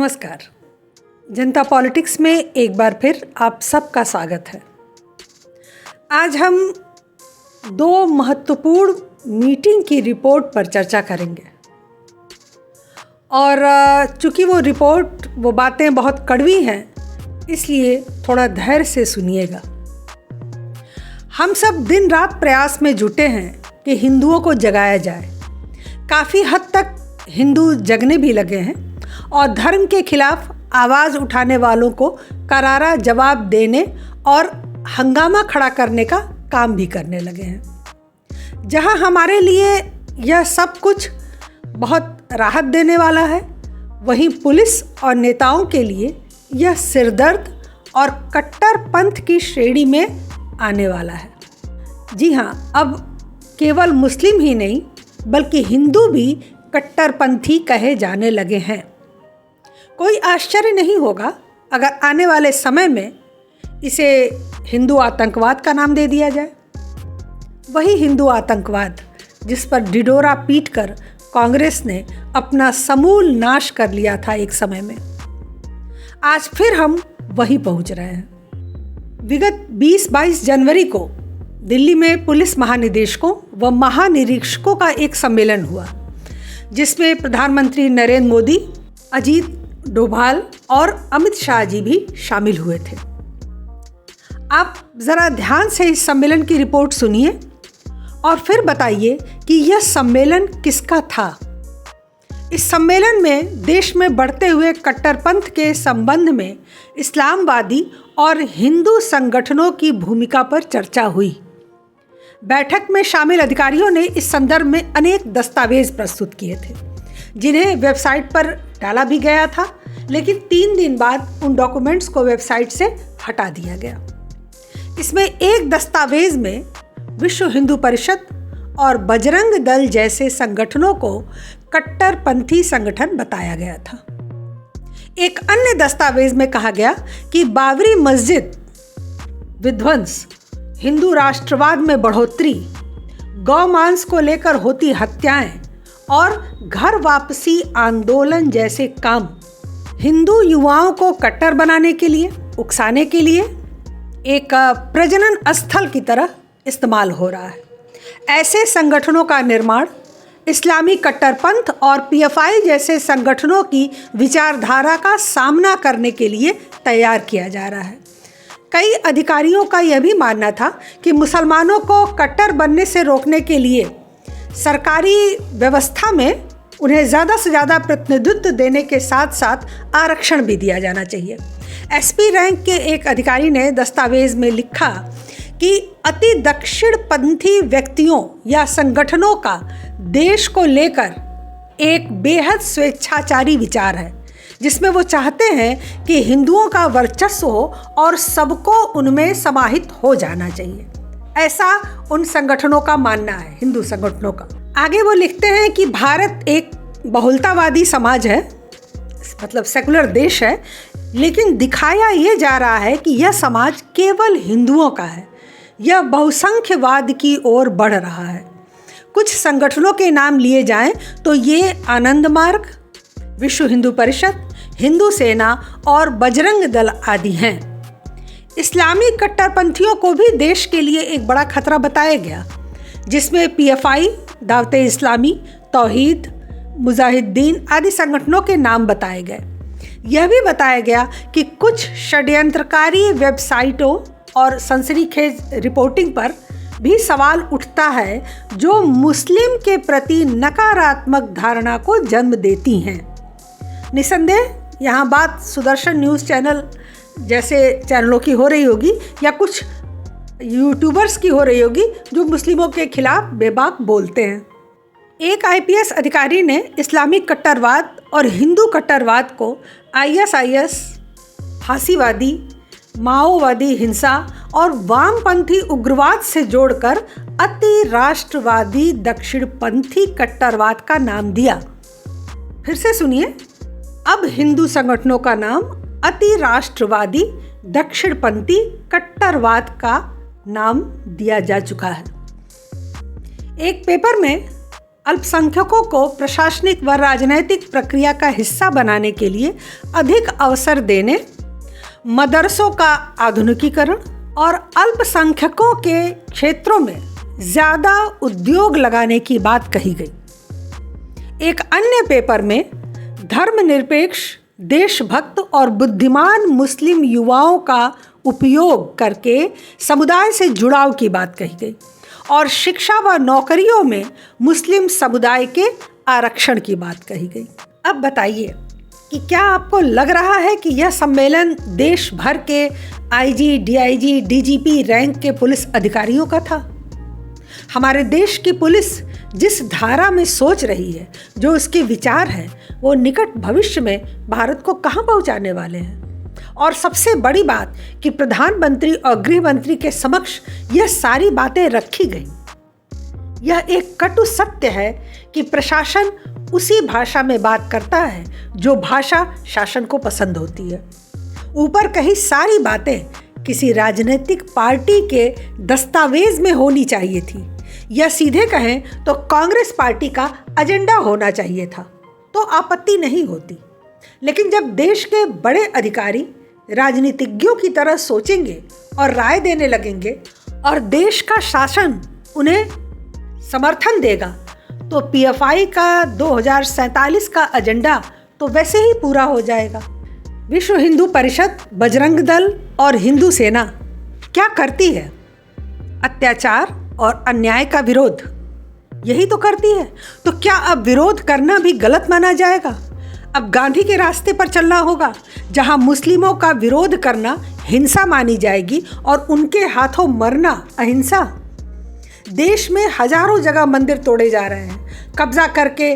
नमस्कार। जनता पॉलिटिक्स में एक बार फिर आप सबका स्वागत है। आज हम दो महत्वपूर्ण मीटिंग की रिपोर्ट पर चर्चा करेंगे और चूँकि वो बातें बहुत कड़वी हैं, इसलिए थोड़ा धैर्य से सुनिएगा। हम सब दिन रात प्रयास में जुटे हैं कि हिंदुओं को जगाया जाए। काफ़ी हद तक हिंदू जगने भी लगे हैं और धर्म के खिलाफ आवाज़ उठाने वालों को करारा जवाब देने और हंगामा खड़ा करने का काम भी करने लगे हैं। जहां हमारे लिए यह सब कुछ बहुत राहत देने वाला है, वहीं पुलिस और नेताओं के लिए यह सिरदर्द और कट्टरपंथ की श्रेणी में आने वाला है। जी हाँ, अब केवल मुस्लिम ही नहीं बल्कि हिंदू भी कट्टरपंथी कहे जाने लगे हैं। कोई आश्चर्य नहीं होगा अगर आने वाले समय में इसे हिंदू आतंकवाद का नाम दे दिया जाए। वही हिंदू आतंकवाद जिस पर ढिढोरा पीटकर कांग्रेस ने अपना समूल नाश कर लिया था एक समय में। आज फिर हम वहीं पहुंच रहे हैं। विगत 20-22 जनवरी को दिल्ली में पुलिस महानिदेशकों व महानिरीक्षकों का एक सम्मेलन हुआ, जिसमें प्रधानमंत्री नरेंद्र मोदी, अजीत डोभाल और अमित शाह जी भी शामिल हुए थे। आप ज़रा ध्यान से इस सम्मेलन की रिपोर्ट सुनिए और फिर बताइए कि यह सम्मेलन किसका था। इस सम्मेलन में देश में बढ़ते हुए कट्टरपंथ के संबंध में इस्लामवादी और हिंदू संगठनों की भूमिका पर चर्चा हुई। बैठक में शामिल अधिकारियों ने इस संदर्भ में अनेक दस्तावेज प्रस्तुत किए थे, जिन्हें वेबसाइट पर डाला भी गया था, लेकिन 3 दिन बाद उन डॉक्यूमेंट्स को वेबसाइट से हटा दिया गया। इसमें एक दस्तावेज में विश्व हिंदू परिषद और बजरंग दल जैसे संगठनों को कट्टरपंथी संगठन बताया गया था। एक अन्य दस्तावेज में कहा गया कि बाबरी मस्जिद विध्वंस, हिंदू राष्ट्रवाद में बढ़ोतरी, गौमांस को लेकर होती हत्याएं और घर वापसी आंदोलन जैसे काम हिंदू युवाओं को कट्टर बनाने के लिए, उकसाने के लिए एक प्रजनन स्थल की तरह इस्तेमाल हो रहा है। ऐसे संगठनों का निर्माण इस्लामी कट्टरपंथ और पीएफआई जैसे संगठनों की विचारधारा का सामना करने के लिए तैयार किया जा रहा है। कई अधिकारियों का यह भी मानना था कि मुसलमानों को कट्टर बनने से रोकने के लिए सरकारी व्यवस्था में उन्हें ज़्यादा से ज़्यादा प्रतिनिधित्व देने के साथ साथ आरक्षण भी दिया जाना चाहिए। एसपी रैंक के एक अधिकारी ने दस्तावेज में लिखा कि अति दक्षिणपंथी व्यक्तियों या संगठनों का देश को लेकर एक बेहद स्वेच्छाचारी विचार है, जिसमें वो चाहते हैं कि हिंदुओं का वर्चस्व हो और सबको उनमें समाहित हो जाना चाहिए। ऐसा उन संगठनों का मानना है, हिंदू संगठनों का। आगे वो लिखते हैं कि भारत एक बहुलतावादी समाज है, मतलब सेकुलर देश है, लेकिन दिखाया ये जा रहा है कि यह समाज केवल हिंदुओं का है। यह बहुसंख्यवाद की ओर बढ़ रहा है। कुछ संगठनों के नाम लिए जाएं तो ये आनंद मार्ग, विश्व हिंदू परिषद, हिंदू सेना और बजरंग दल आदि हैं। इस्लामी कट्टरपंथियों को भी देश के लिए एक बड़ा खतरा बताया गया, जिसमें पीएफआई, दावते इस्लामी, तौहीद, मुजाहिदीन आदि संगठनों के नाम बताए गए। यह भी बताया गया कि कुछ षड्यंत्रकारी वेबसाइटों और सनसनीखेज रिपोर्टिंग पर भी सवाल उठता है, जो मुस्लिम के प्रति नकारात्मक धारणा को जन्म देती हैं। निसंदेह यहाँ बात सुदर्शन न्यूज़ चैनल जैसे चैनलों की हो रही होगी या कुछ यूट्यूबर्स की हो रही होगी जो मुस्लिमों के खिलाफ बेबाक बोलते हैं। एक आईपीएस अधिकारी ने इस्लामिक कट्टरवाद और हिंदू कट्टरवाद को आईएसआईएस, फांसीवादी, माओवादी हिंसा और वामपंथी उग्रवाद से जोड़कर अति राष्ट्रवादी दक्षिणपंथी कट्टरवाद का नाम दिया। फिर से सुनिए, अब हिंदू संगठनों का नाम अति राष्ट्रवादी दक्षिणपंथी कट्टरवाद का नाम दिया जा चुका है। एक पेपर में अल्पसंख्यकों को प्रशासनिक व राजनैतिक प्रक्रिया का हिस्सा बनाने के लिए अधिक अवसर देने, मदरसों का आधुनिकीकरण और अल्पसंख्यकों के क्षेत्रों में ज़्यादा उद्योग लगाने की बात कही गई। एक अन्य पेपर में धर्मनिरपेक्ष, देशभक्त और बुद्धिमान मुस्लिम युवाओं का उपयोग करके समुदाय से जुड़ाव की बात कही गई और शिक्षा व नौकरियों में मुस्लिम समुदाय के आरक्षण की बात कही गई। अब बताइए कि क्या आपको लग रहा है कि यह सम्मेलन देश भर के आईजी, डीआईजी, डीजीपी रैंक के पुलिस अधिकारियों का था? हमारे देश की पुलिस जिस धारा में सोच रही है, जो उसके विचार हैं, वो निकट भविष्य में भारत को कहाँ पहुँचाने वाले हैं। और सबसे बड़ी बात कि प्रधानमंत्री और गृह मंत्री के समक्ष यह सारी बातें रखी गई। यह एक कटु सत्य है कि प्रशासन उसी भाषा में बात करता है जो भाषा शासन को पसंद होती है। ऊपर कही सारी बातें किसी राजनीतिक पार्टी के दस्तावेज में होनी चाहिए थी, या सीधे कहें तो कांग्रेस पार्टी का एजेंडा होना चाहिए था, तो आपत्ति नहीं होती। लेकिन जब देश के बड़े अधिकारी राजनीतिज्ञों की तरह सोचेंगे और राय देने लगेंगे और देश का शासन उन्हें समर्थन देगा, तो पीएफआई का 2047 का एजेंडा तो वैसे ही पूरा हो जाएगा। विश्व हिंदू परिषद, बजरंग दल और हिंदू सेना क्या करती है? अत्याचार और अन्याय का विरोध, यही तो करती है। तो क्या अब विरोध करना भी गलत माना जाएगा? अब गांधी के रास्ते पर चलना होगा, जहां मुस्लिमों का विरोध करना हिंसा मानी जाएगी और उनके हाथों मरना अहिंसा। देश में हजारों जगह मंदिर तोड़े जा रहे हैं, कब्जा करके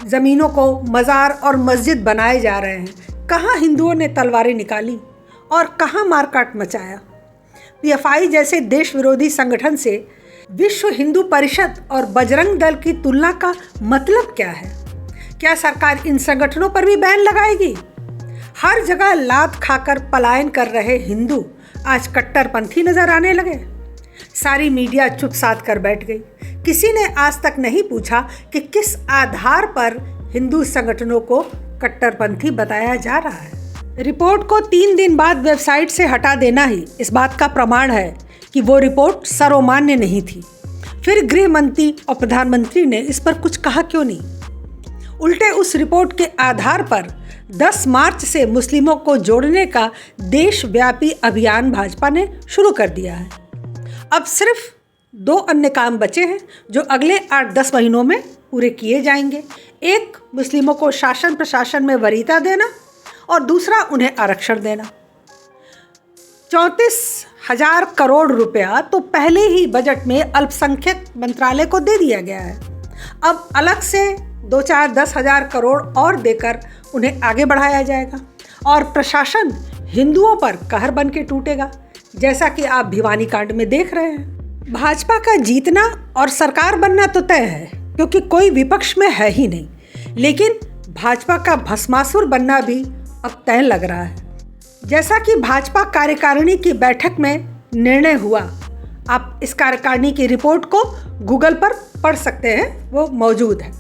ज़मीनों को मज़ार और मस्जिद बनाए जा रहे हैं। कहाँ हिंदुओं ने तलवारें निकाली और कहाँ मारकाट मचाया? पीएफआई जैसे देश विरोधी संगठन से विश्व हिंदू परिषद और बजरंग दल की तुलना का मतलब क्या है? क्या सरकार इन संगठनों पर भी बैन लगाएगी? हर जगह लात खाकर पलायन कर रहे हिंदू आज कट्टरपंथी नजर आने लगे। सारी मीडिया चुप साध कर बैठ गई। किसी ने आज तक नहीं पूछा कि किस आधार पर हिंदू संगठनों को कट्टरपंथी बताया जा रहा है। रिपोर्ट को 3 दिन बाद वेबसाइट से हटा देना ही इस बात का प्रमाण है कि वो रिपोर्ट सर्वमान्य नहीं थी। फिर गृह मंत्री और प्रधानमंत्री ने इस पर कुछ कहा क्यों नहीं? उल्टे उस रिपोर्ट के आधार पर 10 मार्च से मुस्लिमों को जोड़ने का देशव्यापी अभियान भाजपा ने शुरू कर दिया है। अब सिर्फ 2 अन्य काम बचे हैं जो अगले 8-10 महीनों में पूरे किए जाएंगे। एक, मुस्लिमों को शासन प्रशासन में वरीयता देना और दूसरा, उन्हें आरक्षण देना। 34,000 करोड़ रुपया तो पहले ही बजट में अल्पसंख्यक मंत्रालय को दे दिया गया है। अब अलग से 2-4-10 हज़ार करोड़ और देकर उन्हें आगे बढ़ाया जाएगा और प्रशासन हिंदुओं पर कहर बन के टूटेगा, जैसा कि आप भिवानी कांड में देख रहे हैं। भाजपा का जीतना और सरकार बनना तो तय है, क्योंकि कोई विपक्ष में है ही नहीं। लेकिन भाजपा का भस्मासुर बनना भी अब तय लग रहा है। जैसा कि भाजपा कार्यकारिणी की बैठक में निर्णय हुआ, आप इस कार्यकारिणी की रिपोर्ट को गूगल पर पढ़ सकते हैं, वो मौजूद है।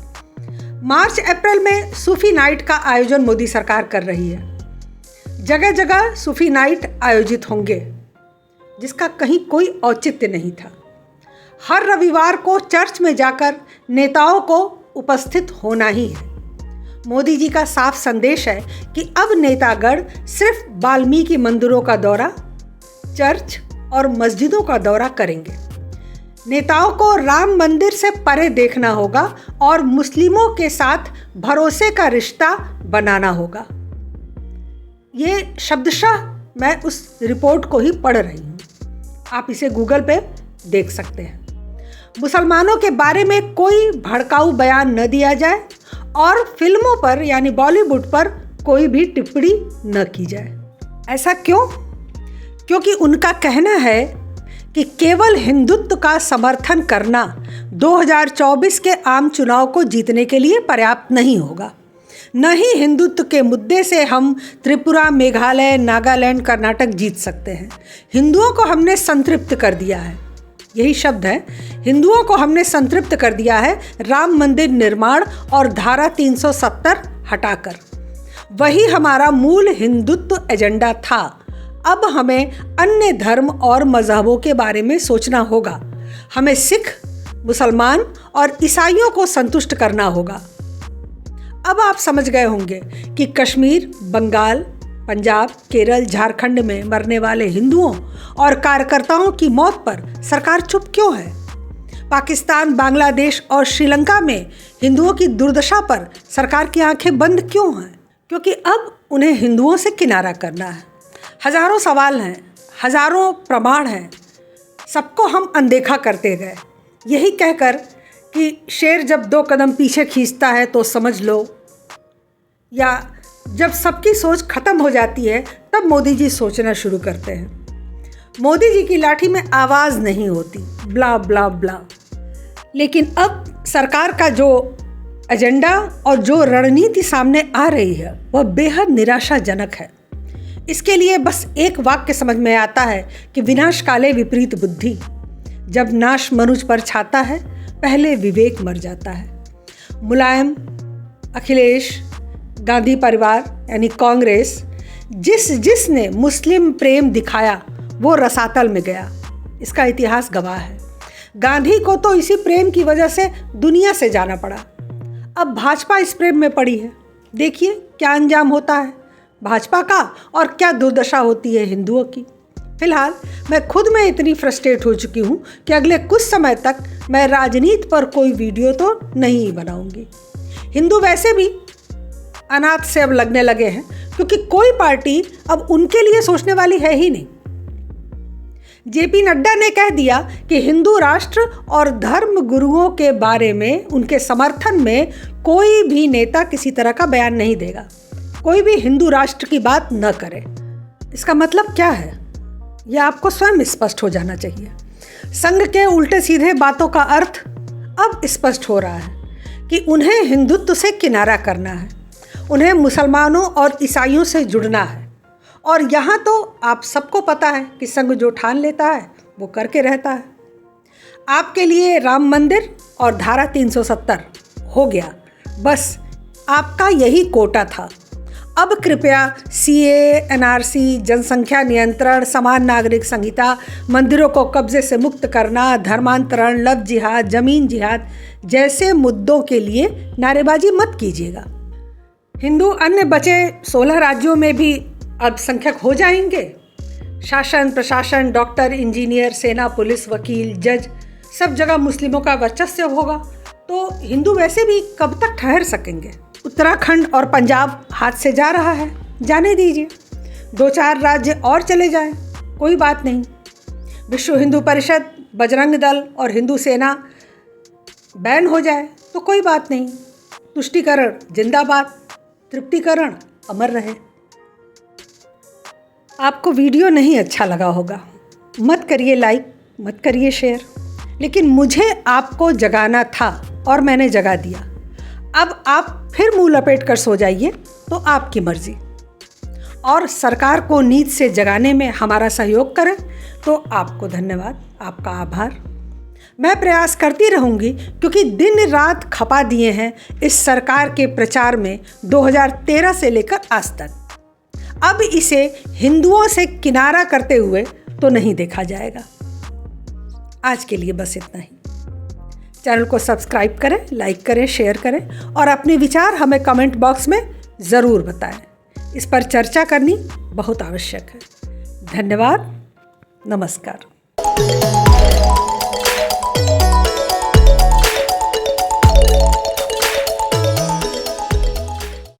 मार्च अप्रैल में सूफी नाइट का आयोजन मोदी सरकार कर रही है। जगह जगह सूफी नाइट आयोजित होंगे, जिसका कहीं कोई औचित्य नहीं था। हर रविवार को चर्च में जाकर नेताओं को उपस्थित होना ही है। मोदी जी का साफ संदेश है कि अब नेतागण सिर्फ वाल्मीकि मंदिरों का दौरा, चर्च और मस्जिदों का दौरा करेंगे। नेताओं को राम मंदिर से परे देखना होगा और मुस्लिमों के साथ भरोसे का रिश्ता बनाना होगा। ये शब्दशः मैं उस रिपोर्ट को ही पढ़ रही हूँ, आप इसे गूगल पे देख सकते हैं। मुसलमानों के बारे में कोई भड़काऊ बयान न दिया जाए और फिल्मों पर यानी बॉलीवुड पर कोई भी टिप्पणी न की जाए। ऐसा क्यों? क्योंकि उनका कहना है कि केवल हिंदुत्व का समर्थन करना 2024 के आम चुनाव को जीतने के लिए पर्याप्त नहीं होगा। न ही हिंदुत्व के मुद्दे से हम त्रिपुरा, मेघालय, नागालैंड, कर्नाटक जीत सकते हैं। हिंदुओं को हमने संतृप्त कर दिया है। यही शब्द है, हिंदुओं को हमने संतृप्त कर दिया है राम मंदिर निर्माण और धारा 370 हटाकर। वही हमारा मूल हिंदुत्व एजेंडा था। अब हमें अन्य धर्म और मजहबों के बारे में सोचना होगा। हमें सिख, मुसलमान और ईसाइयों को संतुष्ट करना होगा। अब आप समझ गए होंगे कि कश्मीर, बंगाल, पंजाब, केरल, झारखंड में मरने वाले हिंदुओं और कार्यकर्ताओं की मौत पर सरकार चुप क्यों है। पाकिस्तान, बांग्लादेश और श्रीलंका में हिंदुओं की दुर्दशा पर सरकार की आंखें बंद क्यों हैं? क्योंकि अब उन्हें हिंदुओं से किनारा करना है। हजारों सवाल हैं, हजारों प्रमाण हैं, सबको हम अनदेखा करते गए, यही कहकर कि शेर जब 2 कदम पीछे खींचता है तो समझ लो, या जब सबकी सोच खत्म हो जाती है तब मोदी जी सोचना शुरू करते हैं। मोदी जी की लाठी में आवाज़ नहीं होती, ब्ला ब्ला ब्ला। लेकिन अब सरकार का जो एजेंडा और जो रणनीति सामने आ रही है वह बेहद निराशाजनक है। इसके लिए बस एक वाक्य समझ में आता है कि विनाश काले विपरीत बुद्धि। जब नाश मनुज पर छाता है, पहले विवेक मर जाता है। मुलायम, अखिलेश, गांधी परिवार यानी कांग्रेस, जिसने मुस्लिम प्रेम दिखाया वो रसातल में गया। इसका इतिहास गवाह है। गांधी को तो इसी प्रेम की वजह से दुनिया से जाना पड़ा। अब भाजपा इस प्रेम में पड़ी है। देखिए क्या अंजाम होता है भाजपा का और क्या दुर्दशा होती है हिंदुओं की। फिलहाल मैं खुद में इतनी फ्रस्ट्रेट हो चुकी हूँ कि अगले कुछ समय तक मैं राजनीति पर कोई वीडियो तो नहीं बनाऊंगी। हिंदू वैसे भी अनाथ से अब लगने लगे हैं, क्योंकि कोई पार्टी अब उनके लिए सोचने वाली है ही नहीं। जेपी नड्डा ने कह दिया कि हिंदू राष्ट्र और धर्म गुरुओं के बारे में, उनके समर्थन में कोई भी नेता किसी तरह का बयान नहीं देगा, कोई भी हिंदू राष्ट्र की बात न करे। इसका मतलब क्या है, यह आपको स्वयं स्पष्ट हो जाना चाहिए। संघ के उल्टे सीधे बातों का अर्थ अब स्पष्ट हो रहा है कि उन्हें हिंदुत्व से किनारा करना है, उन्हें मुसलमानों और ईसाइयों से जुड़ना है। और यहाँ तो आप सबको पता है कि संघ जो ठान लेता है वो करके रहता है। आपके लिए राम मंदिर और धारा 370 हो गया, बस आपका यही कोटा था। अब कृपया सीए, एनआरसी, जनसंख्या नियंत्रण, समान नागरिक संहिता, मंदिरों को कब्जे से मुक्त करना, धर्मांतरण, लव जिहाद, जमीन जिहाद जैसे मुद्दों के लिए नारेबाजी मत कीजिएगा। हिंदू अन्य बचे 16 राज्यों में भी अल्पसंख्यक हो जाएंगे। शासन, प्रशासन, डॉक्टर, इंजीनियर, सेना, पुलिस, वकील, जज, सब जगह मुस्लिमों का वर्चस्व होगा तो हिंदू वैसे भी कब तक ठहर सकेंगे। उत्तराखंड और पंजाब हाथ से जा रहा है, जाने दीजिए। 2-4 राज्य और चले जाएं, कोई बात नहीं। विश्व हिंदू परिषद, बजरंग दल और हिंदू सेना बैन हो जाए तो कोई बात नहीं। तुष्टीकरण जिंदाबाद, तृप्तिकरण अमर रहे। आपको वीडियो नहीं अच्छा लगा होगा, मत करिए लाइक, मत करिए शेयर, लेकिन मुझे आपको जगाना था और मैंने जगा दिया। अब आप फिर मुंह लपेट कर सो जाइए तो आपकी मर्जी। और सरकार को नींद से जगाने में हमारा सहयोग करें तो आपको धन्यवाद, आपका आभार। मैं प्रयास करती रहूंगी, क्योंकि दिन रात खपा दिए हैं इस सरकार के प्रचार में 2013 से लेकर आज तक। अब इसे हिंदुओं से किनारा करते हुए तो नहीं देखा जाएगा। आज के लिए बस इतना ही। चैनल को सब्सक्राइब करें, लाइक करें, शेयर करें और अपने विचार हमें कमेंट बॉक्स में ज़रूर बताएं। इस पर चर्चा करनी बहुत आवश्यक है। धन्यवाद, नमस्कार।